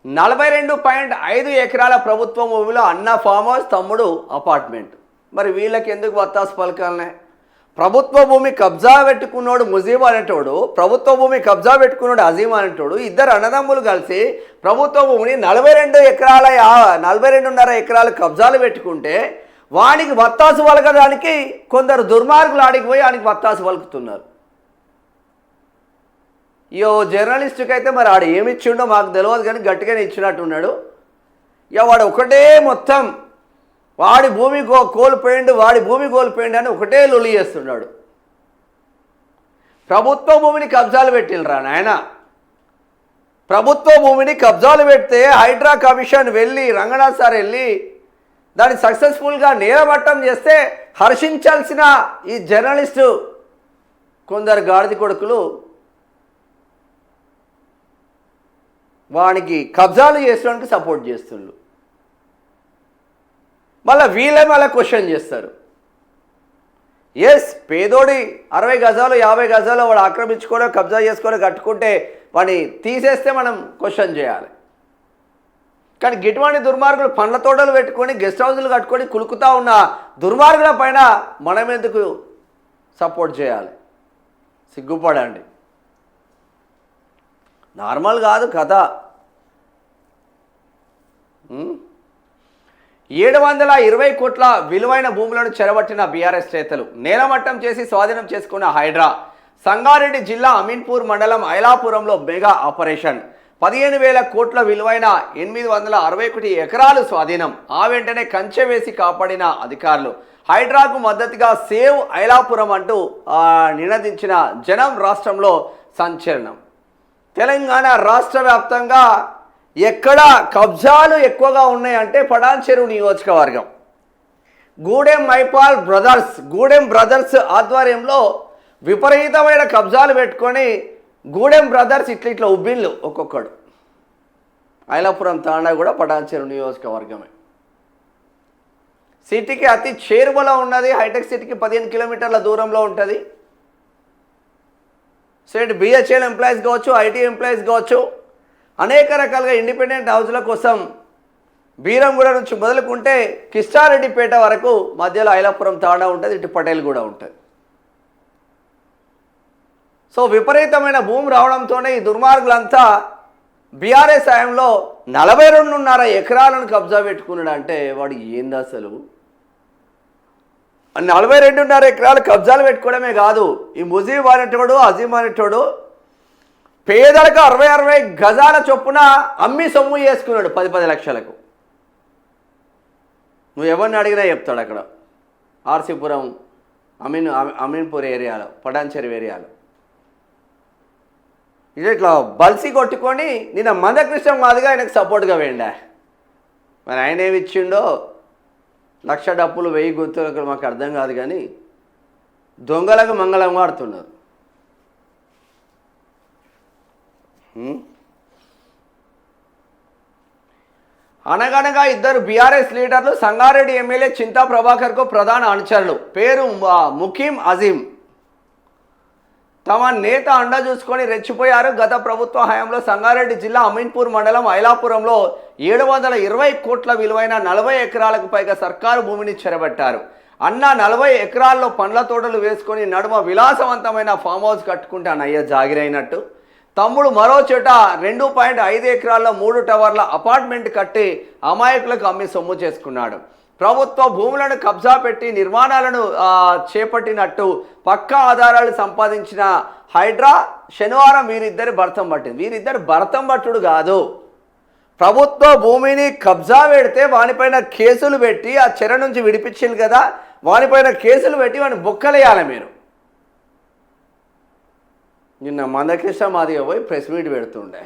42.5 ఎకరాల ప్రభుత్వ భూమిలో అన్న ఫామ్ హౌస్, తమ్ముడు అపార్ట్మెంట్. మరి వీళ్ళకి ఎందుకు వత్తాసు పలకాలనే? ప్రభుత్వ భూమి కబ్జా పెట్టుకున్నాడు ముజీబ్ అనేటోడు, ప్రభుత్వ భూమి కబ్జా పెట్టుకున్నాడు అజీమ్ అనేటోడు, ఇద్దరు అన్నదమ్ములు కలిసి ప్రభుత్వ భూమిని 42.5 ఎకరాలు కబ్జాలు పెట్టుకుంటే వానికి వత్తాసు పలకడానికి కొందరు దుర్మార్గులు ఆడికి పోయి వానికి వత్తాసు పలుకుతున్నారు. ఇయో జర్నలిస్టుకి అయితే మరి ఆడు ఏమి ఇచ్చిండో మాకు తెలియదు, కానీ గట్టిగానే ఇచ్చినట్టున్నాడు. ఇక వాడు ఒకటే మొత్తం వాడి భూమి కోల్పోయిండు అని ఒకటే లొలి చేస్తున్నాడు. ప్రభుత్వ భూమిని కబ్జాలు పెట్టినరా నాయన. ప్రభుత్వ భూమిని కబ్జాలు పెడితే హైడ్రా కమిషన్ వెళ్ళి, రంగనాథ్ సార్ వెళ్ళి దాన్ని సక్సెస్ఫుల్గా నేలమట్టం చేస్తే హర్షించాల్సిన ఈ జర్నలిస్టు కొందరు గాడిద కొడుకులు వానికి కబ్జాలు చేసడానికి సపోర్ట్ చేస్తుండ్రు. మళ్ళీ క్వశ్చన్ చేస్తారు. ఎస్, పేదోడి 60 గజాలు 50 గజాలు వాడు ఆక్రమించుకొని కబ్జా చేసుకొని కట్టుకుంటే వాడిని తీసేస్తే మనం క్వశ్చన్ చేయాలి. కానీ గిటువంటి దుర్మార్గులు పండ్ల తోటలు పెట్టుకొని గెస్ట్ హౌస్లు కట్టుకొని కులుకుతా ఉన్న దుర్మార్గుల పైన మనం ఎందుకు సపోర్ట్ చేయాలి? సిగ్గుపడండి. నార్మల్ కాదు కథ. 720 కోట్ల విలువైన భూములను చెరబట్టిన బీఆర్ఎస్ నేతలు, నేలమట్టం చేసి స్వాధీనం చేసుకున్న హైడ్రా. సంగారెడ్డి జిల్లా అమీన్పూర్ మండలం ఐలాపురంలో మెగా ఆపరేషన్. 15,000 కోట్ల విలువైన 861 ఎకరాలు స్వాధీనం. ఆ వెంటనే కంచె వేసి కాపాడిన అధికారులు. హైడ్రాకు మద్దతుగా సేవ్ ఐలాపురం అంటూ నినదించిన జనం రాష్ట్రంలో సంచలనం. తెలంగాణ రాష్ట్ర వ్యాప్తంగా ఎక్కడ కబ్జాలు ఎక్కువగా ఉన్నాయంటే పటాన్ చెరువు నియోజకవర్గం. గూడెం బ్రదర్స్ ఆధ్వర్యంలో విపరీతమైన కబ్జాలు పెట్టుకొని గూడెం బ్రదర్స్ ఇట్లా ఉబ్బిళ్ళు ఒక్కొక్కడు. ఐలాపురం తాండా కూడా పటాన్ చెరువు నియోజకవర్గమే. సిటీకి అతి చేరువలో ఉన్నది. హైటెక్ సిటీకి 15 కిలోమీటర్ల దూరంలో ఉంటుంది. స్టేట్ బిహెచ్ఎల్ ఎంప్లాయీస్ కావచ్చు, ఐటీ ఎంప్లాయీస్ కావచ్చు, అనేక రకాలుగా ఇండిపెండెంట్ హౌస్ల కోసం బీరంగూడ నుంచి మొదలుకుంటే కిష్టారెడ్డిపేట వరకు మధ్యలో ఐలాపురం తాండా ఉంటుంది, ఇటు పటేల్ కూడా ఉంటుంది. సో విపరీతమైన భూమి రావడంతోనే ఈ దుర్మార్గులంతా బీఆర్ఎస్ హయాంలో 42.5 ఎకరాలను కబ్జా పెట్టుకున్నాడు. అంటే వాడు ఏంది అసలు? 42.5 ఎకరాలు కబ్జాలు పెట్టుకోవడమే కాదు, ఈ ముజీబ్ అనేటోడు అజీమ్ అనేటోడు పేదలకు 60 గజాల చొప్పున అమ్మి సొమ్ము చేసుకున్నాడు 10 లక్షలకు. నువ్వు ఎవరిని అడిగినా చెప్తాడు. అక్కడ ఆర్సీపురం అమీన్పూర్ ఏరియాలో, పటాన్ చెరువు ఏరియాలో ఇది ఇట్లా బల్సి కొట్టుకొని నిన్న మందకృష్ణ మాదిగా ఆయనకు సపోర్ట్గా వేయండా. మరి ఆయన ఏమి ఇచ్చిండో 1,00,000 డప్పులు 1000 గుర్తులు మాకు అర్థం కాదు, కానీ దొంగలకు మంగళం ఆడుతున్నారు. అనగనగా ఇద్దరు బీఆర్ఎస్ లీడర్లు సంగారెడ్డి ఎమ్మెల్యే చింతా ప్రభాకర్కు ప్రధాన అనుచరులు. పేరు ముఖీం అజీం. తమ నేత అండ చూసుకొని రెచ్చిపోయారు. గత ప్రభుత్వ హయాంలో సంగారెడ్డి జిల్లా అమీన్పూర్ మండలం ఐలాపురంలో 720 కోట్ల విలువైన 40 ఎకరాలకు పైగా సర్కారు భూమిని చెరబట్టారు. అన్న 40 ఎకరాల్లో పండ్ల తోటలు వేసుకొని నడుమ విలాసవంతమైన ఫామ్ హౌస్ కట్టుకుంటే అన్నయ్య జాగిరైనట్టు. తమ్ముడు మరో చోట 2.5 ఎకరాల్లో 3 టవర్ల అపార్ట్మెంట్ కట్టి అమాయకులకు అమ్మి సొమ్ము చేసుకున్నాడు. ప్రభుత్వ భూములను కబ్జా పెట్టి నిర్మాణాలను చేపట్టినట్టు పక్కా ఆధారాలు సంపాదించిన హైడ్రా శనివారం వీరిద్దరి భర్తం పట్టింది. వీరిద్దరు భర్తం పట్టుడు కాదు, ప్రభుత్వ భూమిని కబ్జా పెడితే వానిపైన కేసులు పెట్టి ఆ చెర నుంచి విడిపించింది కదా, వానిపైన కేసులు పెట్టి వాడిని బొక్కలేయాలి మీరు. నిన్న మందకృష్ణ మాదిగా పోయి ప్రెస్ మీట్ పెడుతుండే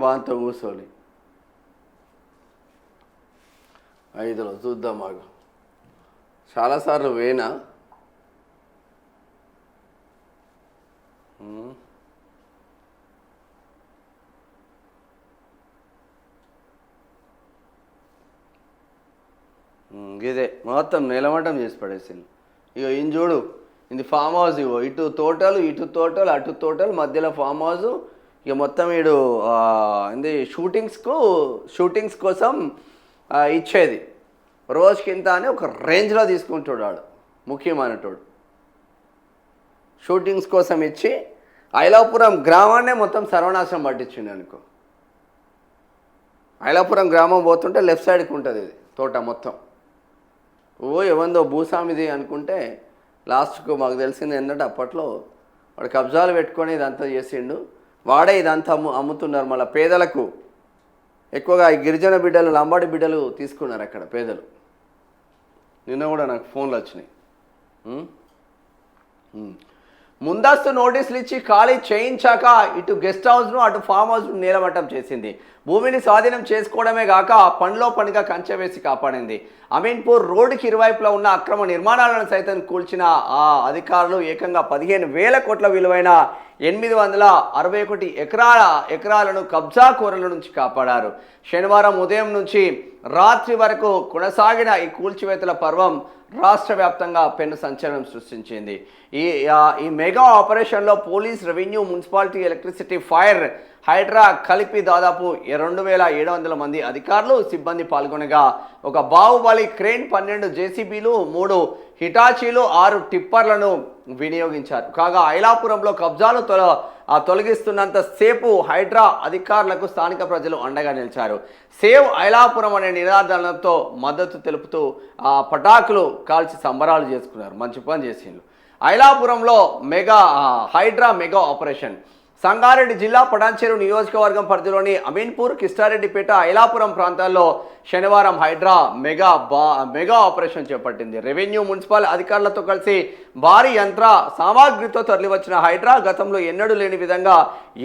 వాంతో కూర్చొని 5లో చూద్దాం. మాకు చాలాసార్లు వేనా ఇదే మొత్తం నిలమటం చేసి పడేసింది. ఇగో ఈయన చూడు, ఇది ఫామ్ హౌస్. ఇగో ఇటు తోటలు అటు తోటలు, మధ్యలో ఫామ్ హౌస్, ఇక మొత్తం వీడు ఏంది షూటింగ్స్ కోసం ఇచ్చేది రోజుకింత అని ఒక రేంజ్లో తీసుకుంటాడు వాడు ముఖ్యమైనటోడు. షూటింగ్స్ కోసం ఇచ్చి ఐలాపురం గ్రామాన్నే మొత్తం సర్వనాశనం పట్టించింది అనుకో. ఐలాపురం గ్రామం పోతుంటే లెఫ్ట్ సైడ్కి ఉంటుంది ఇది తోట మొత్తం. ఎవందో భూస్వామిది అనుకుంటే లాస్ట్కు మాకు తెలిసింది ఏంటంటే అప్పట్లో వాడు కబ్జాలు పెట్టుకొని ఇదంతా చేసిండు. వాడే ఇదంతా అమ్ముతున్నారు. మళ్ళీ పేదలకు ఎక్కువగా ఈ గిరిజన బిడ్డలు లంబాడి బిడ్డలు తీసుకున్నారు అక్కడ పేదలు. నిన్న కూడా నాకు ఫోన్లు వచ్చినాయి. ముందస్తు నోటీసులు ఇచ్చి ఖాళీ చేయించాక ఇటు గెస్ట్ హౌస్ను అటు ఫామ్ హౌస్ను నేలమట్టం చేసింది. భూమిని స్వాధీనం చేసుకోవడమే కాక పనిలో పనిగా కంచె వేసి కాపాడింది. అమీన్పూర్ రోడ్డుకి ఇరువైపులా ఉన్న అక్రమ నిర్మాణాలను సైతం కూల్చిన ఆ అధికారులు ఏకంగా 15,000 కోట్ల విలువైన 861 ఎకరాలను కబ్జాకోరుల నుంచి కాపాడారు. శనివారం ఉదయం నుంచి రాత్రి వరకు కొనసాగిన ఈ కూల్చివేతల పర్వం రాష్ట్ర వ్యాప్తంగా పెను సంచలనం సృష్టించింది. ఈ మెగా ఆపరేషన్లో police, revenue, municipality, electricity, fire, Hydraa కలిపి దాదాపు 2,700 మంది అధికారులు సిబ్బంది పాల్గొనగా ఒక బాహుబలి క్రేన్, 12 జేసీబీలు, 3 హిటాచీలు, 6 టిప్పర్లను వినియోగించారు. కాగా ఐలాపురంలో కబ్జాలు తొలగిస్తున్నంత సేపు హైడ్రా అధికారులకు స్థానిక ప్రజలు అండగా నిలిచారు. సేవ్ ఐలాపురం అనే నినాదాలతో మద్దతు తెలుపుతూ పటాకులు కాల్చి సంబరాలు చేసుకున్నారు. మంచి పని చేసిండ్రు. ఐలాపురంలో హైడ్రా మెగా ఆపరేషన్. సంగారెడ్డి జిల్లా పటాన్చెరు నియోజకవర్గం పరిధిలోని అమీన్పూర్, కిష్టారెడ్డిపేట, ఐలాపురం ప్రాంతాల్లో శనివారం హైడ్రా మెగా ఆపరేషన్ చేపట్టింది. రెవెన్యూ, మున్సిపల్ అధికారులతో కలిసి భారీ యంత్ర సామాగ్రితో తరలివచ్చిన హైడ్రా గతంలో ఎన్నడూ లేని విధంగా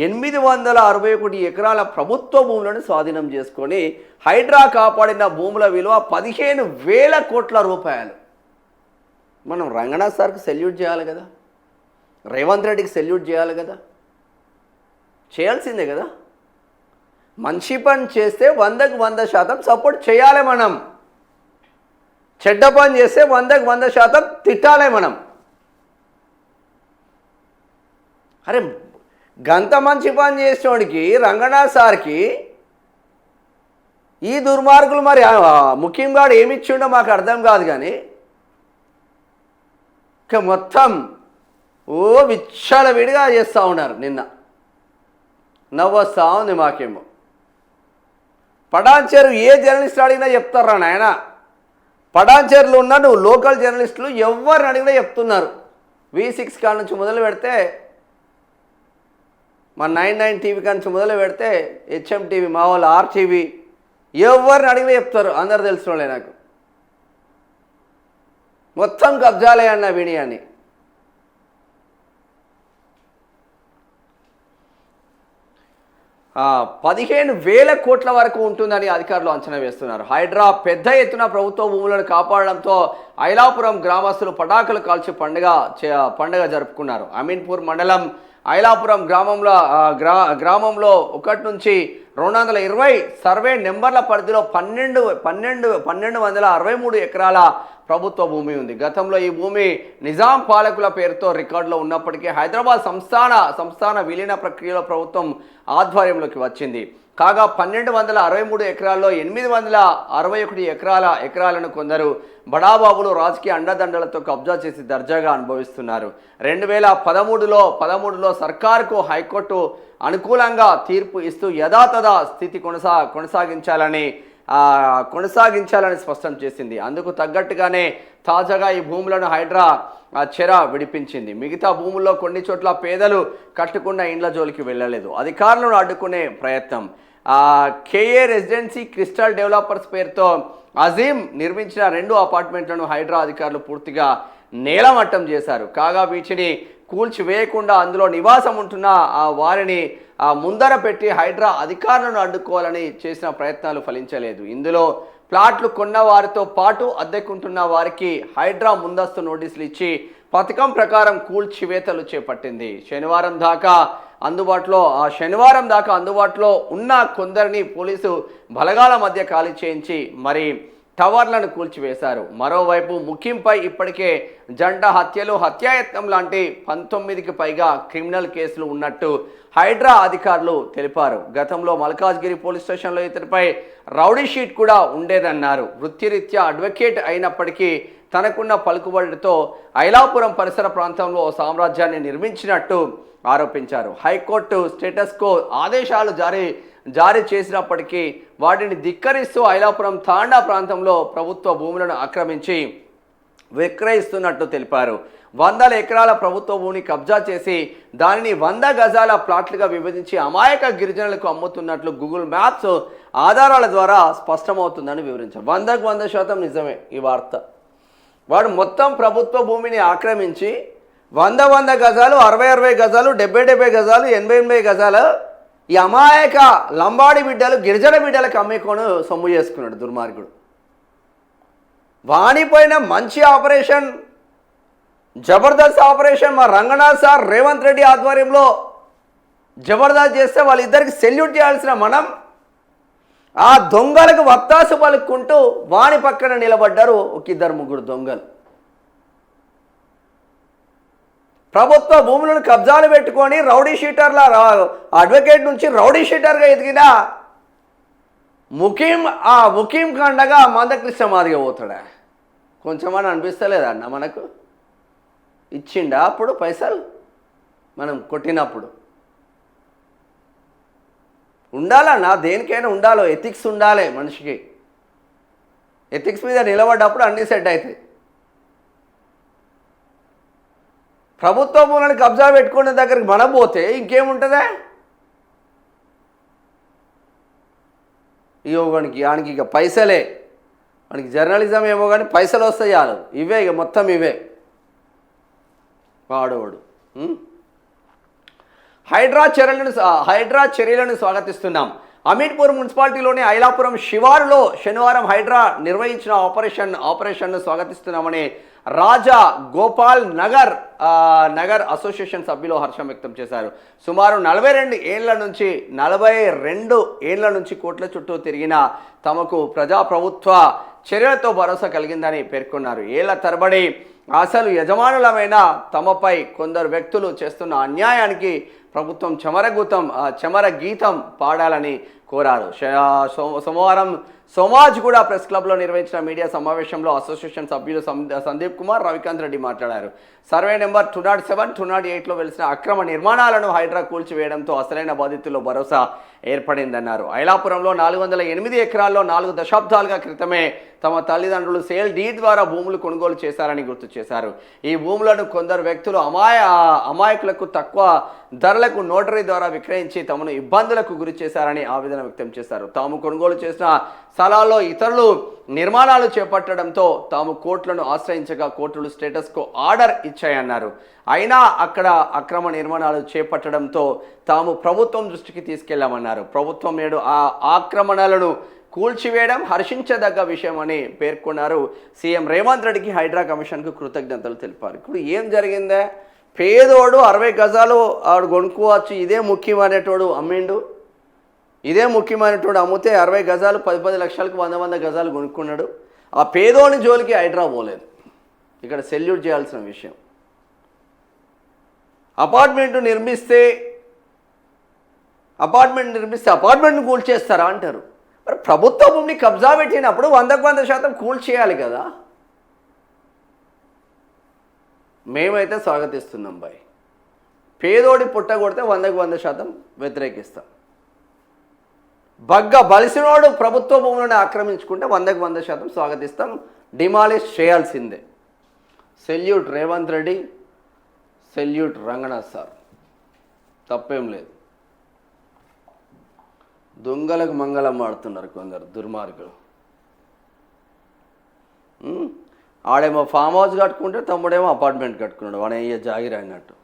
861 ఎకరాల ప్రభుత్వ భూములను స్వాధీనం చేసుకొని హైడ్రా కాపాడిన భూముల విలువ 15,000 కోట్ల రూపాయలు. మనం రంగనాథ్ సార్కి సెల్యూట్ చేయాలి కదా, రేవంత్ రెడ్డికి సెల్యూట్ చేయాలి కదా, చేయాల్సిందే కదా. మంచి పని చేస్తే 100కు 100% సపోర్ట్ చేయాలి మనం. చెడ్డ పని చేస్తే 100కు 100% తిట్టాలి మనం. అరే గంత మంచి పని చేసేవాడికి రంగనాథ్ సార్కి ఈ దుర్మార్గులు మరి ముఖ్యంగా ఏమిచ్చిండో మాకు అర్థం కాదు. కానీ ఇక మొత్తం విచ్చలవిడిగా చేస్తూ ఉన్నారు. నిన్న నవ్వొస్తా ఉంది మాకేమో. పటాన్చెరు ఏ జర్నలిస్ట్ అడిగినా చెప్తారా నాయన. పటాన్చెరులో ఉన్న నువ్వు లోకల్ జర్నలిస్టులు ఎవరిని అడిగినా చెప్తున్నారు. V6 కాడ నుంచి మొదలు పెడితే, మా 99 టీవీ కాడ నుంచి మొదలు పెడితే, HM టీవీ, మా వాళ్ళు RTV, ఎవరిని అడిగినా చెప్తారు. అందరు తెలిసిన వాళ్ళే నాకు. మొత్తం కబ్జాలే అన్న వినియాన్ని. ఆ 15,000 కోట్ల వరకు ఉంటుందని అధికారులు అంచనా వేస్తున్నారు. హైడ్రా పెద్ద ఎత్తున ప్రభుత్వ భూములను కాపాడడంతో ఐలాపురం గ్రామస్తులు పటాకులు కాల్చి పండుగ జరుపుకున్నారు. అమీన్పూర్ మండలం ఐలాపురం గ్రామంలో 1 నుంచి 220 సర్వే నెంబర్ల పరిధిలో 1,263 ఎకరాల ప్రభుత్వ భూమి ఉంది. గతంలో ఈ భూమి నిజాం పాలకుల పేరుతో రికార్డులో ఉన్నప్పటికీ హైదరాబాద్ సంస్థాన విలీన ప్రక్రియలో ప్రభుత్వం ఆధ్వర్యంలోకి వచ్చింది. కాగా 1,263 ఎకరాల్లో 861 ఎకరాలను కొందరు బడాబాబులు రాజకీయ అండదండలతో కబ్జా చేసి దర్జాగా అనుభవిస్తున్నారు. 2013లో సర్కారుకు హైకోర్టు అనుకూలంగా తీర్పు ఇస్తూ యథాతథ స్థితి కొనసాగించాలని స్పష్టం చేసింది. అందుకు తగ్గట్టుగానే తాజాగా ఈ భూములను హైడ్రా చెర విడిపించింది. మిగతా భూముల్లో కొన్ని చోట్ల పేదలు కట్టుకున్న ఇండ్ల జోలికి వెళ్ళలేదు. అధికారులను అడ్డుకునే ప్రయత్నం. KA రెసిడెన్సీ క్రిస్టల్ డెవలపర్స్ పేరుతో అజీం నిర్మించిన 2 అపార్ట్మెంట్లను హైడ్రా అధికారులు పూర్తిగా నేలమట్టం చేశారు. కాగా వీటిని కూల్చివేయకుండా అందులో నివాసం ఉంటున్న వారిని ముందర పెట్టి హైడ్రా అధికారులను అడ్డుకోవాలని చేసిన ప్రయత్నాలు ఫలించలేదు. ఇందులో ప్లాట్లు కొన్న వారితో పాటు అద్దెకుంటున్న వారికి హైడ్రా ముందస్తు నోటీసులు ఇచ్చి పథకం ప్రకారం కూల్చివేతలు చేపట్టింది. శనివారం దాకా అందుబాటులో ఉన్న కొందరిని పోలీసు బలగాల మధ్య ఖాళీ చేయించి మరి టవర్లను కూల్చివేశారు. మరోవైపు ముఖ్యంపై ఇప్పటికే జంట హత్యలు, హత్యాయత్నం లాంటి 19కి పైగా క్రిమినల్ కేసులు ఉన్నట్టు హైడ్రా అధికారులు తెలిపారు. గతంలో మల్కాజ్గిరి పోలీస్ స్టేషన్లో ఇతనిపై రౌడీ షీట్ కూడా ఉండేదన్నారు. వృత్తిరీత్యా అడ్వకేట్ అయినప్పటికీ తనకున్న పలుకుబడితో ఐలాపురం పరిసర ప్రాంతంలో సామ్రాజ్యాన్ని నిర్మించినట్టు ఆరోపించారు. హైకోర్టు స్టేటస్ కో ఆదేశాలు జారీ చేసినప్పటికీ వాటిని ధిక్కరిస్తూ ఐలాపురం తాండా ప్రాంతంలో ప్రభుత్వ భూములను ఆక్రమించి విక్రయిస్తున్నట్టు తెలిపారు. 100 ఎకరాల ప్రభుత్వ భూమిని కబ్జా చేసి దానిని 100 గజాల ప్లాట్లుగా విభజించి అమాయక గిరిజనులకు అమ్ముతున్నట్లు గూగుల్ మ్యాప్స్ ఆధారాల ద్వారా స్పష్టమవుతుందని వివరించారు. 100కు 100% నిజమే ఈ వార్త. వాడు మొత్తం ప్రభుత్వ భూమిని ఆక్రమించి 100 గజాలు, 60 గజాలు, 70 గజాలు, 80 గజాలు ఈ అమాయక లంబాడి బిడ్డలు, గిరిజన బిడ్డలకు అమ్మేకొని సొమ్ము చేసుకున్నాడు దుర్మార్గుడు. వానిపైన మంచి ఆపరేషన్, జబర్దస్త్ ఆపరేషన్ మా రంగనాథ్ సార్, రేవంత్ రెడ్డి ఆధ్వర్యంలో జబర్దస్త్ చేస్తే వాళ్ళిద్దరికి సెల్యూట్ చేయాల్సిన మనం ఆ దొంగలకు వత్తాసు పలుకుంటూ వాని పక్కన నిలబడ్డారు ఒక 2-3 దొంగలు. ప్రభుత్వ భూములను కబ్జాలు పెట్టుకొని రౌడీ షీటర్ల అడ్వకేట్ నుంచి రౌడీ షీటర్గా ఎదిగిన ముఖీం కండగా మందకృష్ణ మాదిగా పోతాడా? కొంచెమని అనిపిస్తలేదా అన్న? మనకు ఇచ్చిండా అప్పుడు పైసలు మనం కొట్టినప్పుడు? ఉండాలన్నా, దేనికైనా ఉండాలో, ఎథిక్స్ ఉండాలి మనిషికి. ఎథిక్స్ మీద నిలబడ్డప్పుడు అన్నీ సెట్ అవుతాయి. ప్రభుత్వ భూములను కబ్జా పెట్టుకునే దగ్గరికి మనం పోతే ఇంకేముంటుందా? వానికి ఇక పైసలే, వానికి జర్నలిజం ఏమో కానీ పైసలు వస్తాయి చాలు. ఇవే ఇక మొత్తం ఇవే వాడోడు. హైడ్రా చర్యలను స్వాగతిస్తున్నాం. అమీర్పూర్ మున్సిపాలిటీలోని ఐలాపురం శివారులో శనివారం హైడ్రా నిర్వహించిన ఆపరేషన్ను స్వాగతిస్తున్నామని రాజా గోపాల్ నగర్ అసోసియేషన్ సభ్యులు హర్షం వ్యక్తం చేశారు. సుమారు 42 ఏళ్ల నుంచి కోట్ల చుట్టూ తిరిగిన తమకు ప్రజాప్రభుత్వ చర్యలతో భరోసా కలిగిందని పేర్కొన్నారు. ఏళ్ల తరబడి అసలు యజమానులమైన తమపై కొందరు వ్యక్తులు చేస్తున్న అన్యాయానికి ప్రభుత్వం చమర గీతం పాడాలని కోరారు. సోమవారం సోమాజిగూడ ప్రెస్ క్లబ్లో నిర్వహించిన మీడియా సమావేశంలో అసోసియేషన్ సభ్యులు సందీప్ కుమార్, రవికాంత్ రెడ్డి మాట్లాడారు. సర్వే నెంబర్ 207, 208లో వెలిసిన అక్రమ నిర్మాణాలను హైడ్రా కూల్చివేయడంతో అసలైన బాధితుల్లో భరోసా ఏర్పడిందన్నారు. ఐలాపురంలో 408 ఎకరాల్లో 4 దశాబ్దాలుగా క్రితమే తమ తల్లిదండ్రులు సేల్ డీడ్ ద్వారా భూములు కొనుగోలు చేశారని గుర్తు చేశారు. ఈ భూములను కొందరు వ్యక్తులు అమాయకులకు తక్కువ ధరలకు నోటరీ ద్వారా విక్రయించి తమను ఇబ్బందులకు గురి చేశారని ఆవేదన వ్యక్తం చేశారు. తాము కొనుగోలు చేసిన స్థలాల్లో ఇతరులు నిర్మాణాలు చేపట్టడంతో తాము కోర్టులను ఆశ్రయించగా కోర్టులు స్టేటస్ కో ఆర్డర్ ఇచ్చాయన్నారు. అయినా అక్కడ అక్రమ నిర్మాణాలు చేపట్టడంతో తాము ప్రభుత్వం దృష్టికి తీసుకెళ్లామన్నారు. ప్రభుత్వం నేడు ఆ ఆక్రమణలను కూల్చివేయడం హర్షించదగ్గ విషయం అని పేర్కొన్నారు. సీఎం రేవంత్ రెడ్డికి హైడ్రా కమిషన్కు కృతజ్ఞతలు తెలిపారు. ఇప్పుడు ఏం జరిగిందే? పేదోడు 60 గజాలు ఆడు కొనుక్కోవచ్చు, ఇదే ముఖ్యమైనటోడు అమ్మిండు, ఇదే ముఖ్యమైనటోడు అమ్మితే 60 గజాలు 10 లక్షలకు 100 గజాలు కొనుక్కున్నాడు. ఆ పేదోని జోలికి హైడ్రా పోలేదు. ఇక్కడ సెల్యూట్ చేయాల్సిన విషయం. అపార్ట్మెంట్ నిర్మిస్తే అపార్ట్మెంట్ను కూల్చేస్తారా అంటారు. మరి ప్రభుత్వ భూమిని కబ్జా పెట్టినప్పుడు 100% కూల్చేయాలి కదా. మేమైతే స్వాగతిస్తున్నాం బాయ్. పేదోడి పుట్ట కొడితే 100% వ్యతిరేకిస్తాం. బలిసినోడు ప్రభుత్వ భూములను ఆక్రమించుకుంటే 100% స్వాగతిస్తాం, డిమాలిష్ చేయాల్సిందే. Salute Revanth Reddy, salute Ranganath sir, తప్పేం లేదు. దొంగలకు మంగళం ఆడుతున్నారు కొందరు దుర్మార్గులు. ఆడేమో ఫామ్ హౌస్ కట్టుకుంటే తమ్ముడేమో అపార్ట్మెంట్ కట్టుకున్నాడు, వాడు అయ్యే జాగిరి అన్నట్టు.